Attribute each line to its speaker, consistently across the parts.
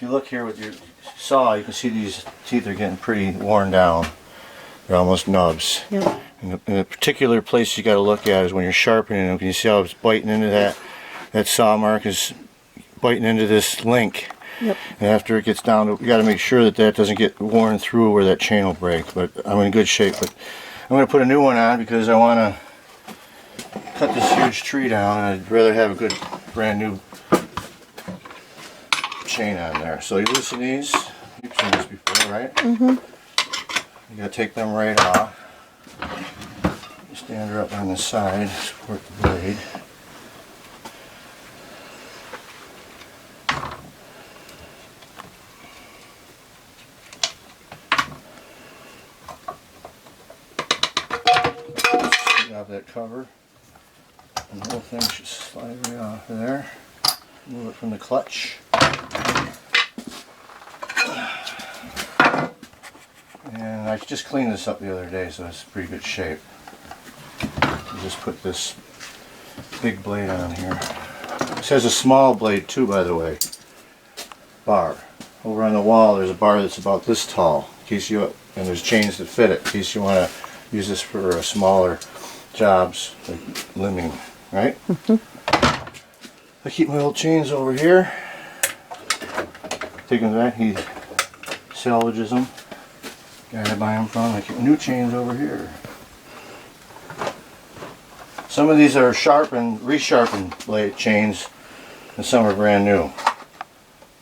Speaker 1: you look here with your saw, you can see these teeth are getting pretty worn down. They're almost nubs.
Speaker 2: Yep.
Speaker 1: And the particular place you got to look at is when you're sharpening them. Can you see how it's biting into that? That saw mark is biting into this link.
Speaker 2: Yep.
Speaker 1: And after it gets down, you got to make sure that that doesn't get worn through where that chain will break. But I'm in good shape. But I'm going to put a new one on because I want to cut this huge tree down. I'd rather have a good brand new chain on there. So you loosen these. You've seen this before, right?
Speaker 2: Mm-hmm.
Speaker 1: You got to take them right off. Stand her up on the side, support the blade. Off that cover, and the whole thing should slide right off of there. Move it from the clutch, and I just cleaned this up the other day, so it's in pretty good shape. Just put this big blade on here. This has a small blade too, by the way. Bar over on the wall. There's a bar that's about this tall, in case you and there's chains that fit it, in case you want to use this for smaller jobs like limbing, right? I keep my old chains over here. Take them back. He salvages them. Guy I buy them from. I keep new chains over here. Some of these are sharpened, resharpened blade chains, and some are brand new.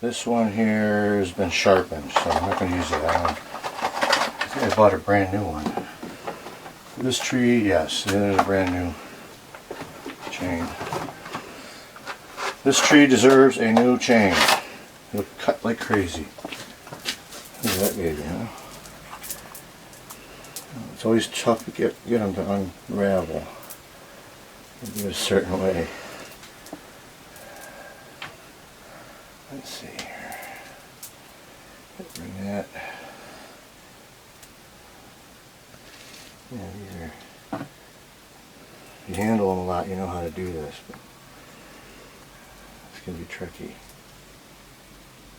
Speaker 1: This one here has been sharpened, so I'm not going to use that one. I think I bought a brand new one. This tree, yes, there's a brand new chain. This tree deserves a new chain. It'll cut like crazy. Look at that baby, huh? It's always tough to get them to unravel. Do it a certain way. Let's see here. Bring that. Yeah, these are. If you handle them a lot, you know how to do this. But it's gonna be tricky.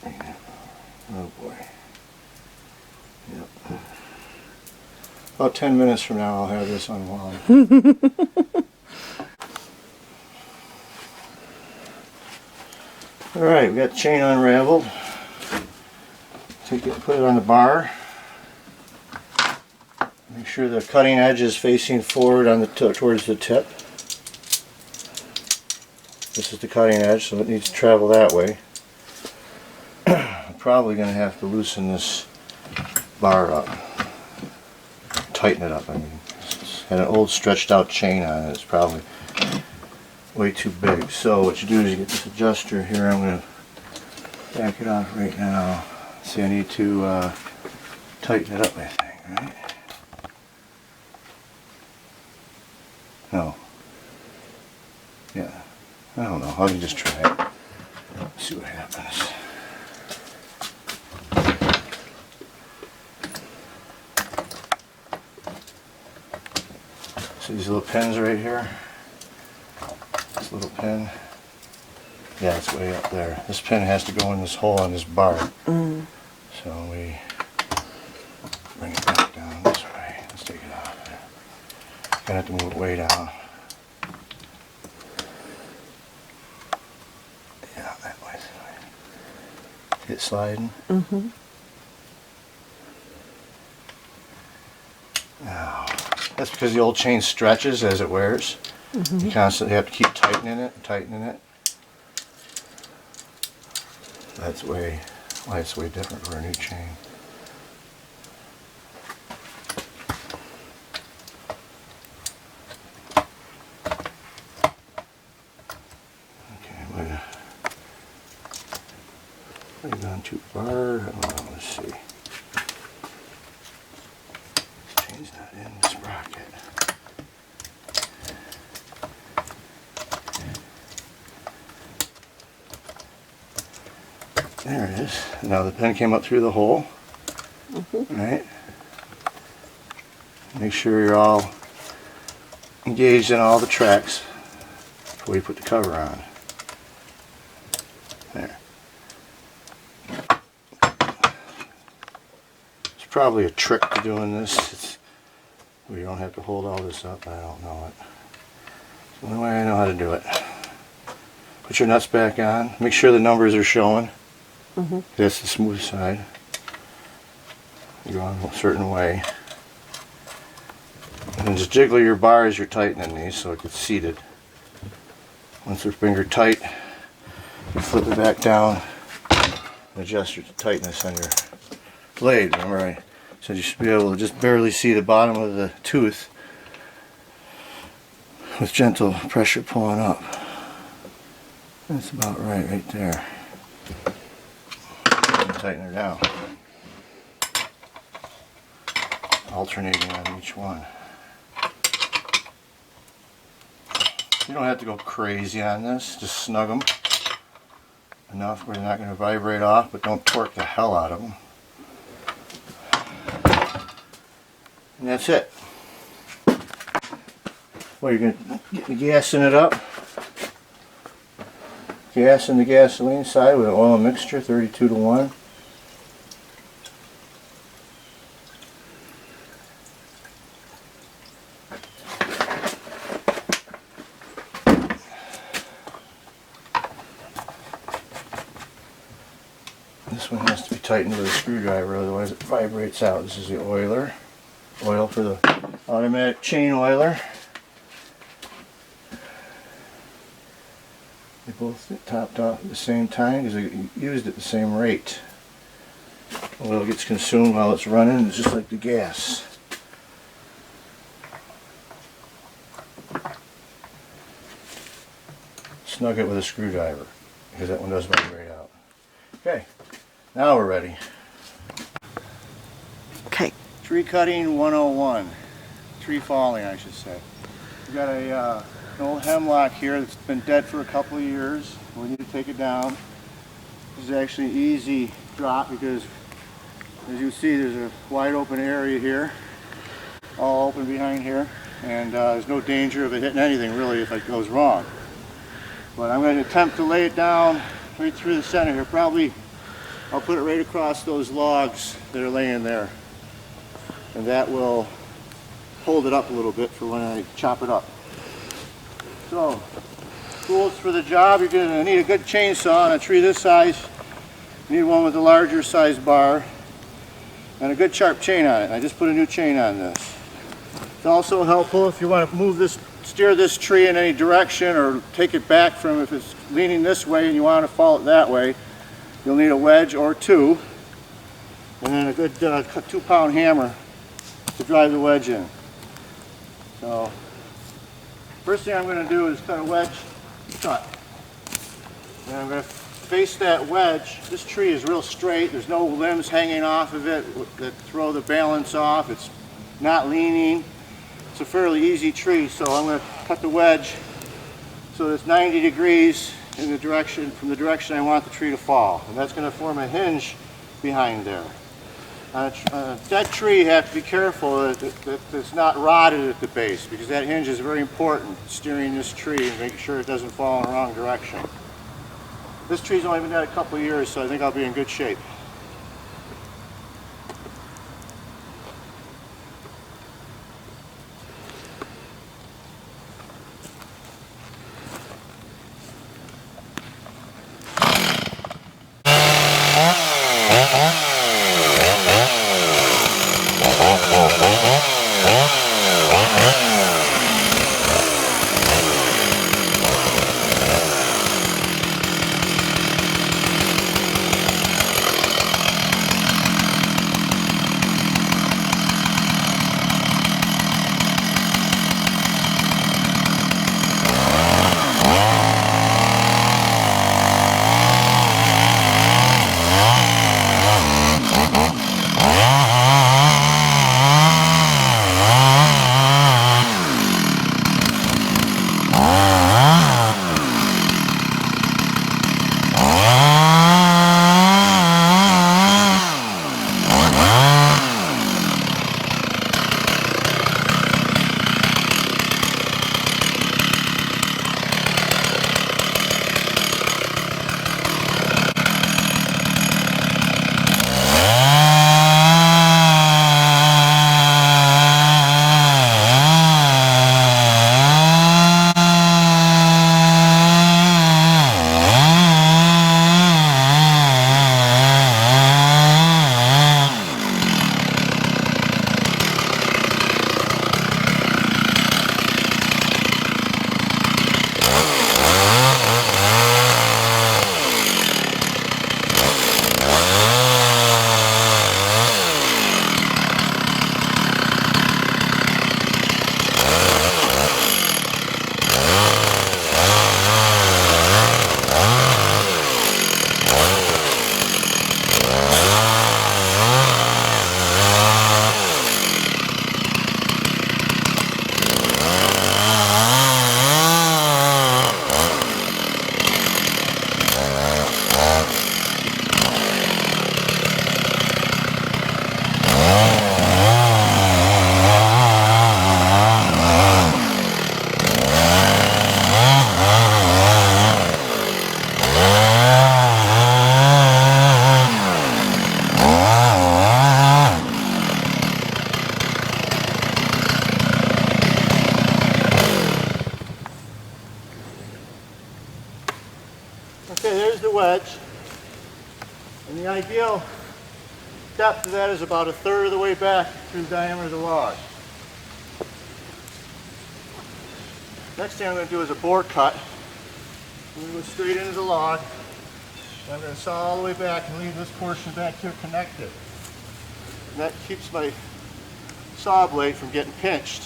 Speaker 1: Yeah. Oh boy. Yep. About 10 minutes from now, I'll have this unwound. Alright, we got the chain unraveled. Take it, put it on the bar. Make sure the cutting edge is facing forward on the towards the tip. This is the cutting edge, so it needs to travel that way. I'm probably going to have to loosen this bar up. Tighten it up, I mean. It's had an old stretched out chain on it. It's probably way too big. So what you do is you get this adjuster here. I'm going to back it off right now. See, I need to tighten it up, I think, right? No. Yeah. I don't know. I'll just try it. See what happens. See these little pins right here? This little pin. Yeah, it's way up there. This pin has to go in this hole on this bar. So we bring it back down this way. Let's take it off. Gonna have to move it way down. Yeah, that way. See it sliding?
Speaker 2: Mm-hmm.
Speaker 1: Now, that's because the old chain stretches as it wears. You constantly have to keep tightening it, That's why it's way different for a new chain. Okay, I'm gonna put it on too far. Let's see. This chain's not in the sprocket. There it is. Now the pin came up through the hole. Right? Make sure you're all engaged in all the tracks before you put the cover on. There. probably a trick to doing this. You don't have to hold all this up. I don't know it. It's the only way I know how to do it. Put your nuts back on. Make sure the numbers are showing. That's the smooth side. You go on a certain way. And then just jiggle your bar as you're tightening these so it gets seated. Once they're finger tight, you flip it back down and adjust your tightness on your blade. Remember I said you should be able to just barely see the bottom of the tooth with gentle pressure pulling up. That's about right there. Tighten her down. Alternating on each one. You don't have to go crazy on this, just snug them enough where they're not going to vibrate off, but don't torque the hell out of them. And that's it. Well, you're going to get the gas in it up. Gas in the gasoline side with an oil mixture, 32:1. This one has to be tightened with a screwdriver, otherwise it vibrates out. This is the oiler. Oil for the automatic chain oiler. They both get topped off at the same time because they're used at the same rate. Oil gets consumed while it's running, it's just like the gas. Snug it with a screwdriver because that one does vibrate out. Okay, now we're ready.
Speaker 2: Okay.
Speaker 1: Tree cutting 101. Tree falling, I should say. We've got an old hemlock here that's been dead for a couple of years. We need to take it down. This is actually an easy drop because, as you see, there's a wide open area here, all open behind here, and there's no danger of it hitting anything really if it goes wrong. But I'm going to attempt to lay it down right through the center here. Probably I'll put it right across those logs that are laying there, and that will hold it up a little bit for when I chop it up. So, tools for the job: you're going to need a good chainsaw on a tree this size. You need one with a larger size bar and a good sharp chain on it. I just put a new chain on this. It's also helpful if you want to move this, steer this tree in any direction, or take it back from, if it's leaning this way and you want to follow it that way, you'll need a wedge or two, and then a good 2-pound hammer to drive the wedge in. So, first thing I'm going to do is cut a wedge cut. And I'm going to face that wedge. This tree is real straight. There's no limbs hanging off of it that throw the balance off. It's not leaning. It's a fairly easy tree, so I'm going to cut the wedge so it's 90 degrees in the direction, from the direction I want the tree to fall. And that's going to form a hinge behind there. On a dead tree, you have to be careful that it's not rotted at the base, because that hinge is very important, steering this tree and making sure it doesn't fall in the wrong direction. This tree's only been dead a couple of years, so I think I'll be in good shape. The ideal depth of that is about 1/3 of the way back through the diameter of the log. Next thing I'm going to do is a bore cut. I'm going to go straight into the log. I'm going to saw all the way back and leave this portion back here connected. And that keeps my saw blade from getting pinched.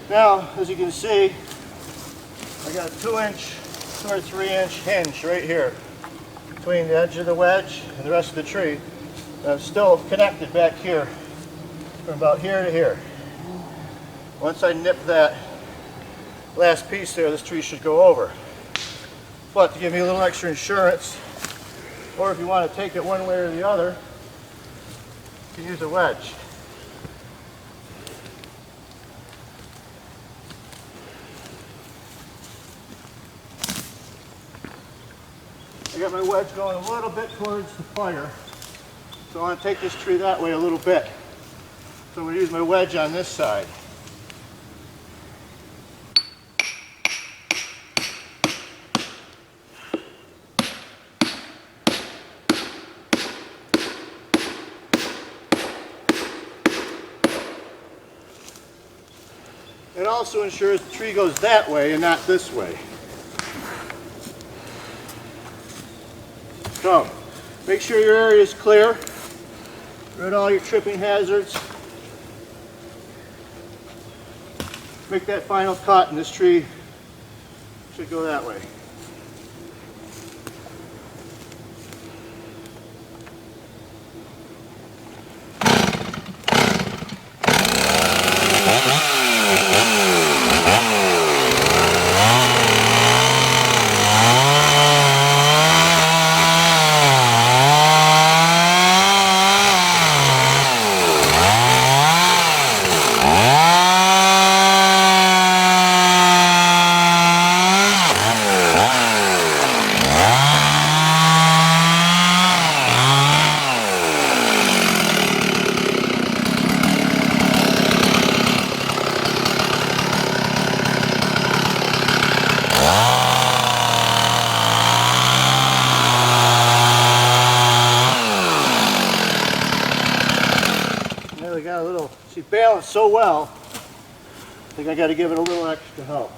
Speaker 1: Now, as you can see, I got a 2-inch or 3-inch hinge right here between the edge of the wedge and the rest of the tree. And I'm still connected back here from about here to here. Once I nip that last piece there, this tree should go over. But to give me a little extra insurance, or if you want to take it one way or the other, you can use a wedge. I got my wedge going a little bit towards the fire, so I want to take this tree that way a little bit. So I'm going to use my wedge on this side. It also ensures the tree goes that way and not this way. So, make sure your area is clear. Rid all your tripping hazards. Make that final cut and this tree should go that way. Got a little, she balanced so well, I think I got to give it a little extra help.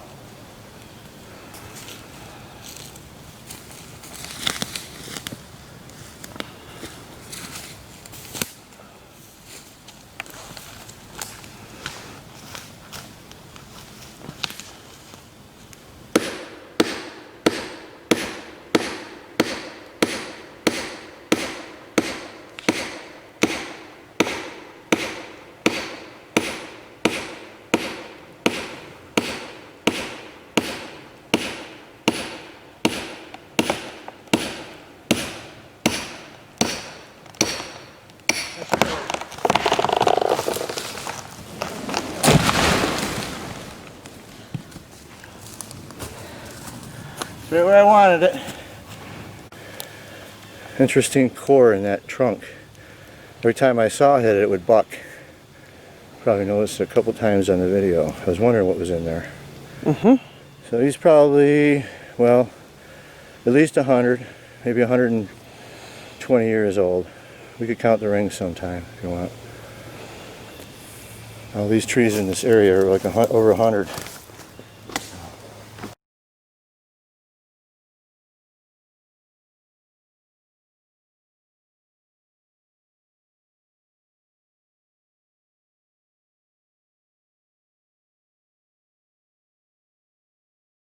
Speaker 1: Right where I wanted it. Interesting core in that trunk. Every time I saw it, it would buck. Probably noticed it a couple times on the video. I was wondering what was in there. So he's probably, well, at least 100, maybe 120 years old. We could count the rings sometime if you want. All these trees in this area are like over 100.